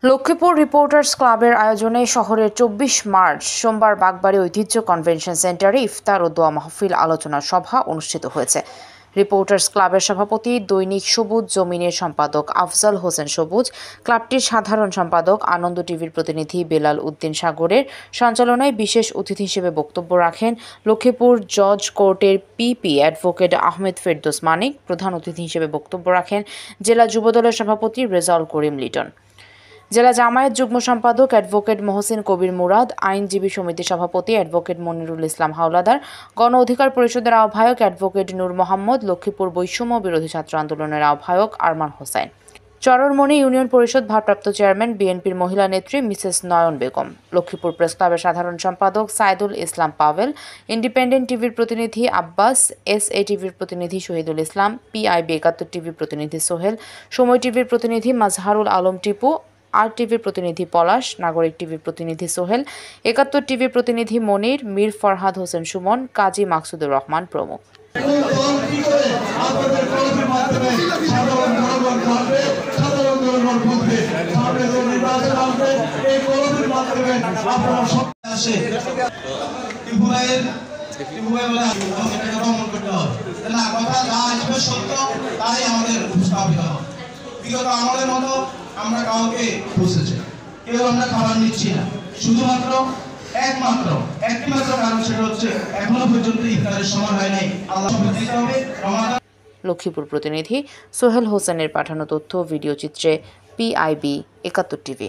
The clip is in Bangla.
লক্ষ্মীপুর রিপোর্টার্স ক্লাবের আয়োজনে শহরের ২৪ মার্চ সোমবার বাগবাড়ি ঐতিহ্য কনভেনশন সেন্টারে ইফতার ও দোয়া মাহফিল আলোচনা সভা অনুষ্ঠিত হয়েছে। রিপোর্টার্স ক্লাবের সভাপতি দৈনিক সবুজ জমিনের সম্পাদক আফজাল হোসেন সবুজ, ক্লাবটির সাধারণ সম্পাদক আনন্দ টিভির প্রতিনিধি বেলাল উদ্দিন সাগরের সঞ্চালনায় বিশেষ অতিথি হিসেবে বক্তব্য রাখেন লক্ষ্মীপুর জজ কোর্টের পিপি অ্যাডভোকেট আহমেদ ফেরদৌস মানিক। প্রধান অতিথি হিসেবে বক্তব্য রাখেন জেলা যুবদলের সভাপতি রেজাউল করিম লিটন, জেলা জামায়াত যুগ্ম সম্পাদক অ্যাডভোকেট মহসিন কবির মুরাদ, আইনজীবী সমিতির সভাপতি অ্যাডভোকেট মনিরুল ইসলাম হাওলাদার, গণ অধিকার পরিষদের আহ্বায়ক অ্যাডভোকেট নূর মোহাম্মদ, লক্ষ্মীপুর বৈষম্য বিরোধী ছাত্র আন্দোলনের আহ্বায়ক আরমান হোসেন, চররমণি ইউনিয়ন পরিষদ ভারপ্রাপ্ত চেয়ারম্যান বিএনপির মহিলা নেত্রী মিসেস নয়ন বেগম, লক্ষ্মীপুর প্রেস ক্লাবের সাধারণ সম্পাদক সাইদুল ইসলাম পাভেল, ইন্ডিপেন্ডেন্ট টিভির প্রতিনিধি আব্বাস, এসএ টিভির প্রতিনিধি শহীদুল ইসলাম, পিআইবি ৭১ টিভির প্রতিনিধি সোহেল, সময় টিভির প্রতিনিধি মাজহারুল আলম টিপু, আর টিভির প্রতিনিধি পলাশ, নাগরিক টিভির প্রতিনিধি সোহেল, ৭১ টিভির প্রতিনিধি মনির, মীর ফরহাদ হোসেন সুমন, কাজী মাকসুদুর রহমান প্রমুখ। বিগত আমলের মতো আমরা কাউকে বসেছি, কেউ আমরা খাবার নিচ্ছি না, শুধুমাত্র একটি মাত্র কারণ, সেটা হচ্ছে এখনো পর্যন্ত ইফতারের সময় হয় নাই। আল্লাহ দিতে হবে। লক্ষ্মীপুর প্রতিনিধি সোহেল হোসেনের পাঠানো তথ্য ভিডিও চিত্রে পিআইবি ৭১ টিভি।